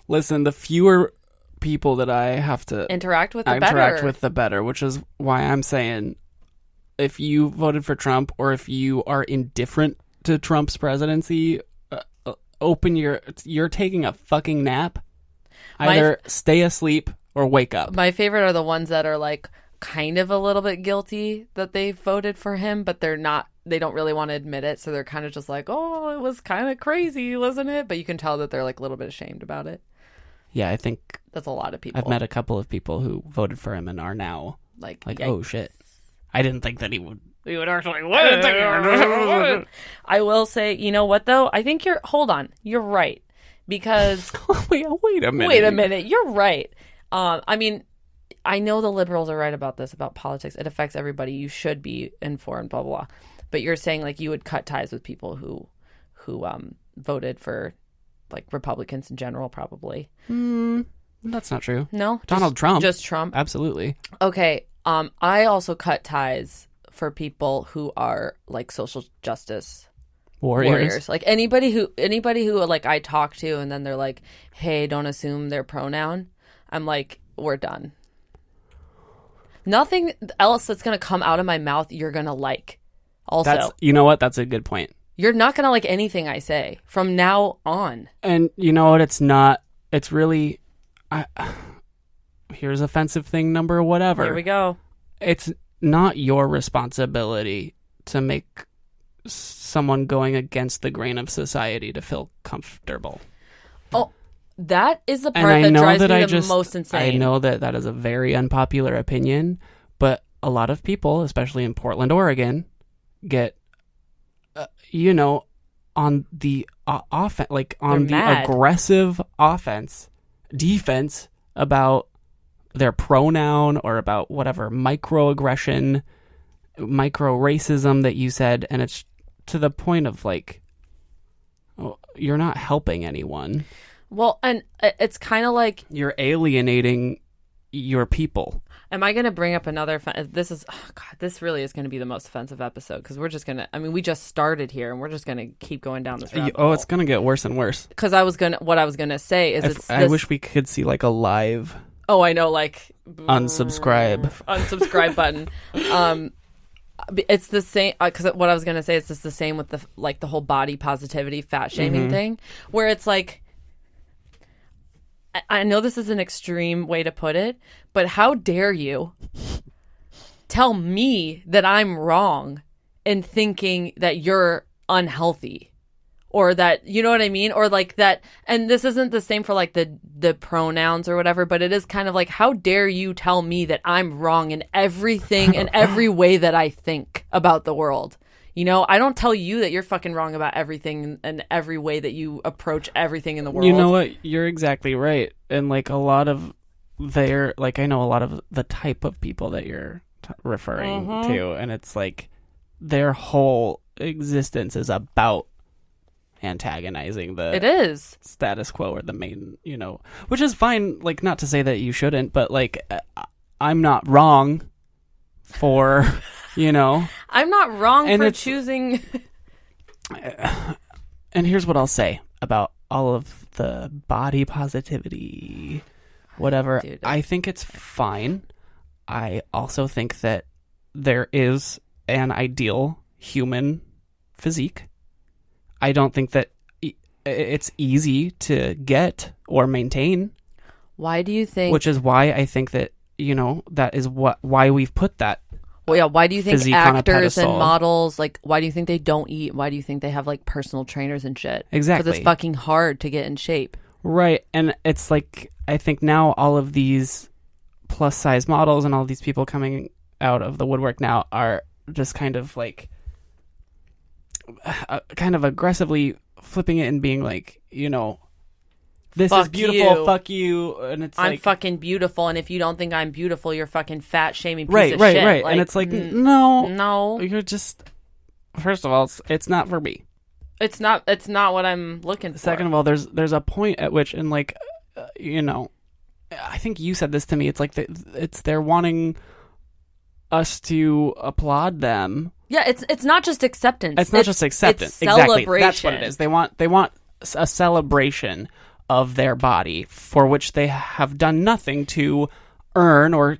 Listen, the fewer people that I have to interact with, the better. Which is why I'm saying, if you voted for Trump or if you are indifferent to Trump's presidency, you're taking a fucking nap. Either stay asleep or wake up. My favorite are the ones that are like kind of a little bit guilty that they voted for him, but they don't really want to admit it. So they're kind of just like, oh, it was kind of crazy, wasn't it? But you can tell that they're like a little bit ashamed about it. Yeah, I think that's a lot of people. I've met a couple of people who voted for him and are now like oh shit. I didn't think that he would actually win. I will say, you know what though? I think you're right. Because wait a minute. You're right. I mean, I know the liberals are right about this, about politics. It affects everybody. You should be informed, blah, blah, blah. But you're saying like you would cut ties with people who voted for like Republicans in general, probably. That's not true. No? Donald Trump. Just Trump? Absolutely. Okay. I also cut ties for people who are like social justice warriors. Like anybody who like I talk to and then they're like, hey, don't assume their pronoun. I'm like, we're done. Nothing else that's going to come out of my mouth you're going to like. Also, you know what? That's a good point. You're not going to like anything I say from now on. And you know what? It's not. It's really. Here's offensive thing number whatever. Here we go. It's not your responsibility to make someone going against the grain of society to feel comfortable. Oh, that is the part that drives me the most insane. I know that is a very unpopular opinion, but a lot of people, especially in Portland, Oregon, get, on the offense, like on the aggressive defense about their pronoun or about whatever microaggression, micro racism that you said, and it's to the point of like, you're not helping anyone. Well, and it's kind of like you're alienating your people. Am I going to bring up another? This really is going to be the most offensive episode because we're just going to. I mean, we just started here and we're just going to keep going down this rabbit hole. It's going to get worse and worse. Because what I was going to say is, I wish we could see like a live. Oh, I know, like unsubscribe button. It's the same because what I was going to say is just the same with the whole body positivity, fat shaming thing, where it's like. I know this is an extreme way to put it, but how dare you tell me that I'm wrong in thinking that you're unhealthy or that, you know what I mean? Or like that. And this isn't the same for like the pronouns or whatever, but it is kind of like, how dare you tell me that I'm wrong in everything and every way that I think about the world? You know, I don't tell you that you're fucking wrong about everything and every way that you approach everything in the world. You know what? You're exactly right. And like a lot of I know a lot of the type of people that you're referring to. And it's like their whole existence is about antagonizing the status quo or the main, which is fine. Like, not to say that you shouldn't, but like, I'm not wrong for... I'm not wrong for choosing. And here's what I'll say about all of the body positivity, whatever. Dude. I think it's fine. I also think that there is an ideal human physique. I don't think that it's easy to get or maintain. Why do you think? Which is why I think that, that is why we've put that. Well, yeah, why do you think actors and models, like, why do you think they don't eat? Why do you think they have, like, personal trainers and shit? Exactly. Because it's fucking hard to get in shape. Right. And it's like, I think now all of these plus-size models and all these people coming out of the woodwork now are just kind of, like, kind of aggressively flipping it and being like, this is beautiful, fuck you. And it's I'm fucking beautiful, and if you don't think I'm beautiful, you're fucking fat shaming piece of shit. Right. Like, and it's like, no. No. You're just, first of all, it's not for me. It's not what I'm looking for. Second of all, there's a point at which, and like, I think you said this to me, it's like, they're wanting us to applaud them. Yeah, it's not just acceptance. It's not just acceptance. It's celebration. Exactly. That's what it is. They want a celebration of their body for which they have done nothing to earn or,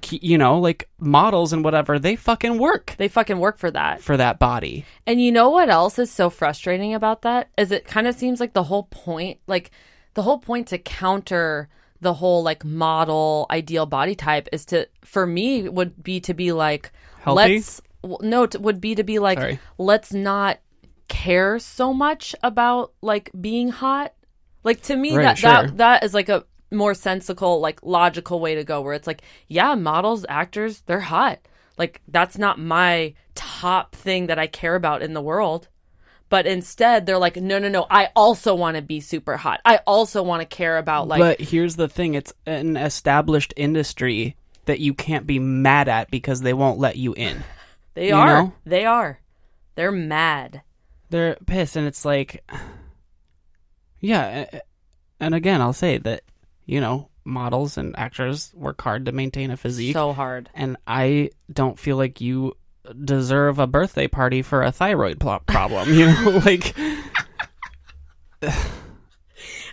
like models and whatever, they fucking work. They fucking work for that body. And you know what else is so frustrating about that is it kind of seems like the whole point to counter the whole like model ideal body type is for me would be to be like, healthy? Let's not care so much about like being hot. Like to me, right, that is like a more sensical, like logical way to go, where it's like, yeah, models, actors, they're hot. Like that's not my top thing that I care about in the world. But instead they're like, no, I also want to be super hot. I also want to care about like. But here's the thing, it's an established industry that you can't be mad at because they won't let you in. They are. They're mad. They're pissed, and it's like, yeah. And again, I'll say that, models and actors work hard to maintain a physique. So hard. And I don't feel like you deserve a birthday party for a thyroid problem, like.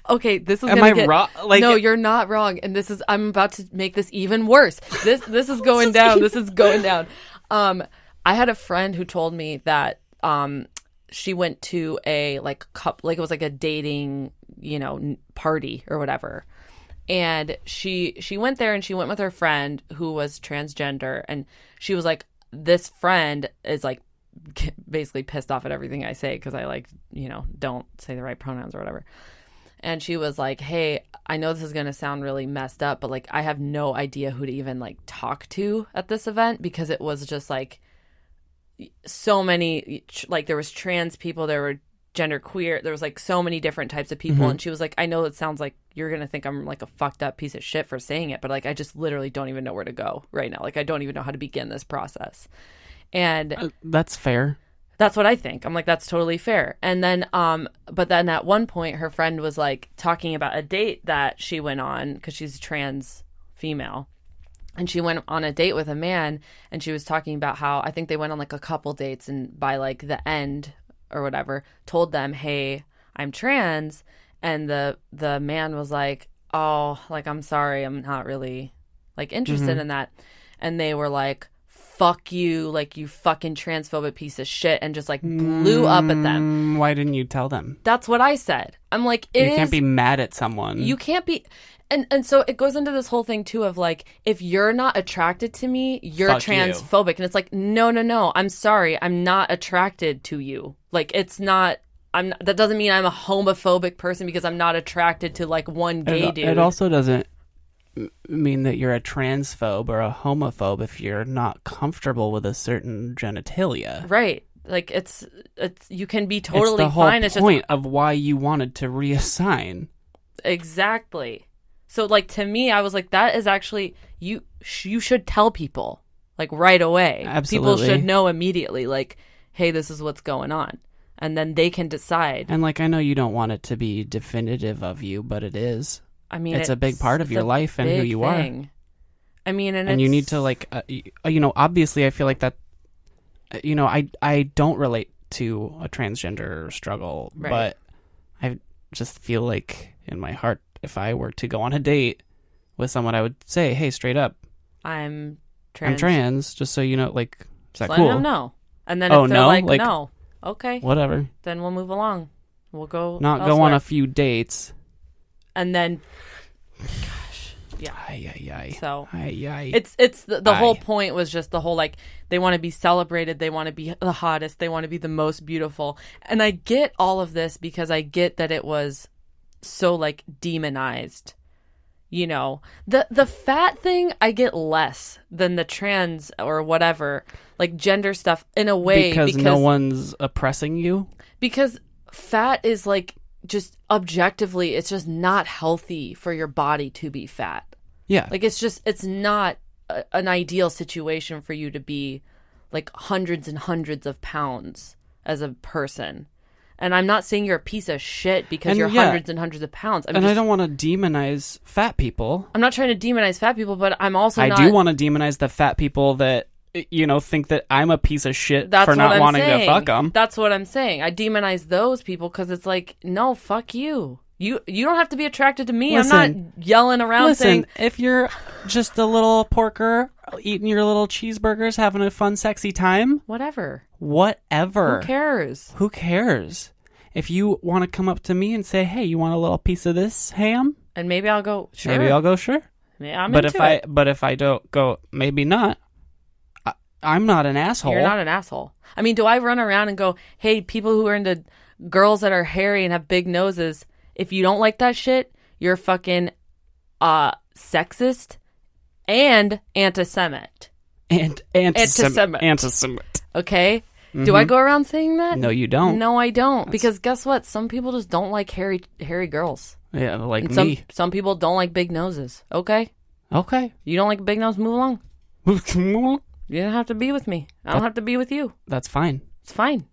Okay, this is Am I wrong? Like, no, you're not wrong, and I'm about to make this even worse. This is going down. This is going down. I had a friend who told me that she went to a like it was like a dating, party or whatever. And she went there and she went with her friend who was transgender, and she was like, this friend is like basically pissed off at everything I say because I like, don't say the right pronouns or whatever. And she was like, hey, I know this is going to sound really messed up, but like I have no idea who to even like talk to at this event, because it was just like so many, like there was trans people, there were gender queer, there was like so many different types of people. And she was like, I know it sounds like you're going to think I'm like a fucked up piece of shit for saying it, but like I just literally don't even know where to go right now. Like I don't even know how to begin this process. And that's fair. That's what I think. I'm like, that's totally fair. And then, but then at one point, her friend was like talking about a date that she went on because she's trans female. And she went on a date with a man, and she was talking about how I think they went on like a couple dates, and by like the end or whatever, told them, hey, I'm trans. And the man was like, oh, like, I'm sorry, I'm not really like interested in that. And they were like, fuck you, like, you fucking transphobic piece of shit, and just like blew up at them. Why didn't you tell them? That's what I said. I'm like, you can't be mad at someone. You can't be. And so it goes into this whole thing too of like, if you're not attracted to me, you're fuck transphobic. And it's like, no, I'm sorry, I'm not attracted to you. Like, it's not. That doesn't mean I'm a homophobic person because I'm not attracted to like one gay dude. It also doesn't mean that you're a transphobe or a homophobe if you're not comfortable with a certain genitalia. Right. Like it's you can be totally fine. It's the whole point of why you wanted to reassign. Exactly. So like to me, I was like, that is actually you should tell people like right away. Absolutely. People should know immediately like, hey, this is what's going on. And then they can decide. And like, I know you don't want it to be definitive of you, but it is. I mean, it's a big part of your life and who you are. I mean, and you need to like, obviously I feel like that, I don't relate to a transgender struggle, right. But I just feel like in my heart, if I were to go on a date with someone, I would say, hey, straight up, I'm trans. I'm trans, just so you know, like, is that just cool? Let them know. And then if they're like, no, okay. Whatever. Then we'll move along. We'll go Not elsewhere. Go on a few dates. And then, gosh, yeah. Ay. So, ay. It's the whole point was just the whole, like, they want to be celebrated. They want to be the hottest. They want to be the most beautiful. And I get all of this because I get that it was so, like, demonized. You know, the fat thing, I get less than the trans or whatever, like gender stuff in a way. Because no one's oppressing you? Because fat is like, just objectively, it's just not healthy for your body to be fat. Yeah. Like, it's not an ideal situation for you to be like hundreds and hundreds of pounds as a person. And I'm not saying you're a piece of shit because you're hundreds and hundreds of pounds. I don't want to demonize fat people. I'm not trying to demonize fat people, but I'm also I do want to demonize the fat people that, think that I'm a piece of shit for not wanting to fuck them. That's what I'm saying. I demonize those people because it's like, no, fuck you. You don't have to be attracted to me. Listen, I'm not yelling around saying... if you're just a little porker eating your little cheeseburgers, having a fun, sexy time... Whatever. Who cares? If you want to come up to me and say, hey, you want a little piece of this ham? And maybe I'll go, sure. Maybe I'll go, sure. Yeah, I'm into it. But if I don't go, maybe not. I'm not an asshole. You're not an asshole. I mean, do I run around and go, hey, people who are into girls that are hairy and have big noses, if you don't like that shit, you're fucking sexist and anti-Semite. Anti-Semite. Okay? Mm-hmm. Do I go around saying that? No, you don't. No, I don't. Because guess what? Some people just don't like hairy girls. Yeah, like and me. Some people don't like big noses. Okay? Okay. You don't like a big nose? Move along. You don't have to be with me. I don't have to be with you. That's fine. It's fine.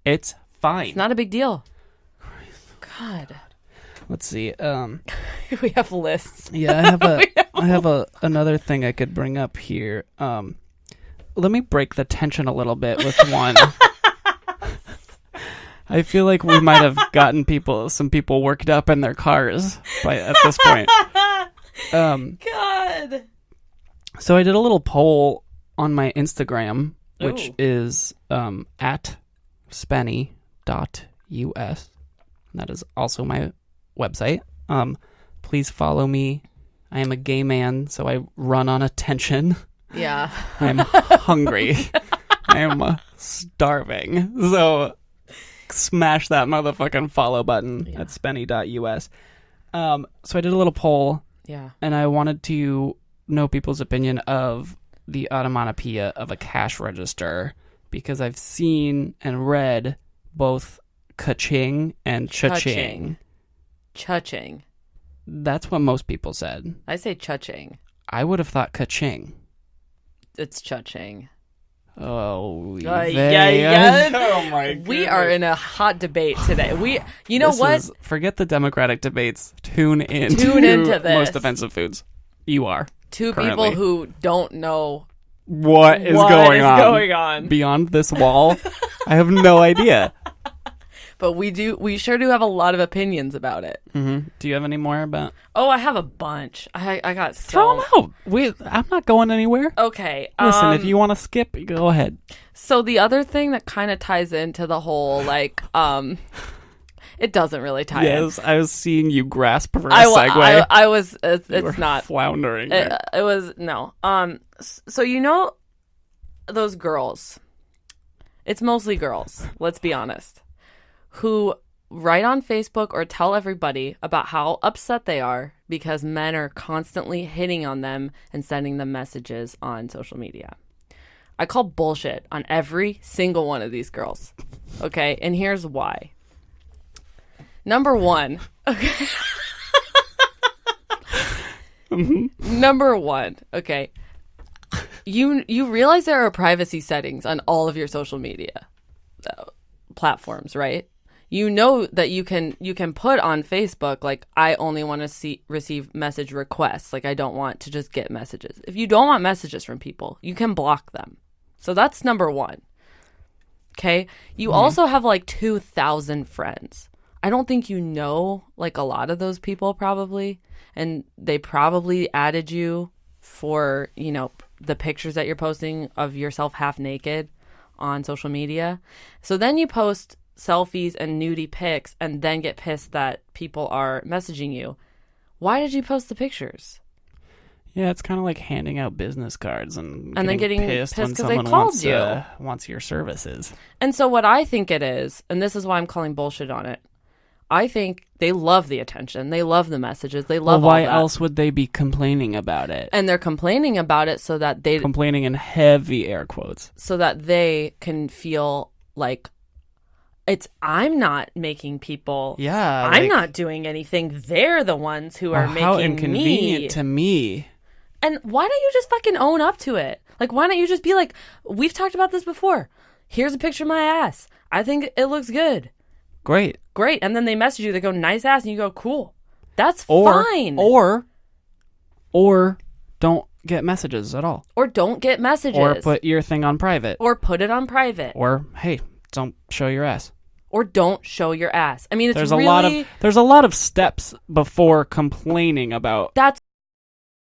It's fine. It's not a big deal. God. Let's see. We have lists. Yeah, I have another thing I could bring up here. Let me break the tension a little bit with one. I feel like we might have gotten some people worked up in their cars at this point. God. So I did a little poll on my Instagram, which is at spenny.us. That is also my website. Please follow me. I am a gay man, so I run on attention. Yeah. I'm hungry. I am starving. So smash that motherfucking follow button at spenny.us. So I did a little poll. Yeah. And I wanted to know people's opinion of the onomatopoeia of a cash register, because I've seen and read both ka-ching and cha-ching. Cha-ching. That's what most people said. I say cha-ching. I would have thought ka-ching. It's cha-ching. Oh, yeah. Oh my God. We are in a hot debate today. You know what? Forget the Democratic debates. Tune into this. Most offensive foods. You are. Two currently. People who don't know what is going on beyond this wall. I have no idea. But we sure do have a lot of opinions about it. Mm-hmm. Do you have any more about? Oh, I have a bunch. I got so... Throw them out. I'm not going anywhere. Okay. Listen, if you want to skip, go ahead. So the other thing that kind of ties into the whole, it doesn't really tie in. Yes, I was seeing you grasp for a segue. I was, it's not. Floundering. It was, no. So you know those girls, it's mostly girls, let's be honest, who write on Facebook or tell everybody about how upset they are because men are constantly hitting on them and sending them messages on social media. I call bullshit on every single one of these girls. Okay? And here's why. Number one. Okay. Number one. Okay. You realize there are privacy settings on all of your social media platforms, right? You know that you can put on Facebook, like, I only want to receive message requests. Like, I don't want to just get messages. If you don't want messages from people, you can block them. So that's number one. Okay? You also have like 2,000 friends. I don't think you know like a lot of those people probably. And they probably added you for, the pictures that you're posting of yourself half naked on social media. So then you post selfies and nudie pics and then get pissed that people are messaging you. Why did you post the pictures? Yeah, it's kind of like handing out business cards and then getting pissed when because they someone called wants your services. And so what I think it is, and this is why I'm calling bullshit on it, I think they love the attention. They love the messages. They love all that. Why else would they be complaining about it? And they're complaining about it so that they... Complaining in heavy air quotes. So that they can feel like I'm not making people... Yeah. I'm not doing anything. They're the ones who are making how inconvenient me. To me. And why don't you just fucking own up to it? Like, why don't you just be like, we've talked about this before. Here's a picture of my ass. I think it looks good. Great. And then they message you. They go, nice ass. And you go, cool. That's fine. Or don't get messages at all. Or don't get messages. Or put your thing on private. Or put it on private. Or, hey, don't show your ass. or don't show your ass. I mean, it's there's really... a lot of steps before complaining about That's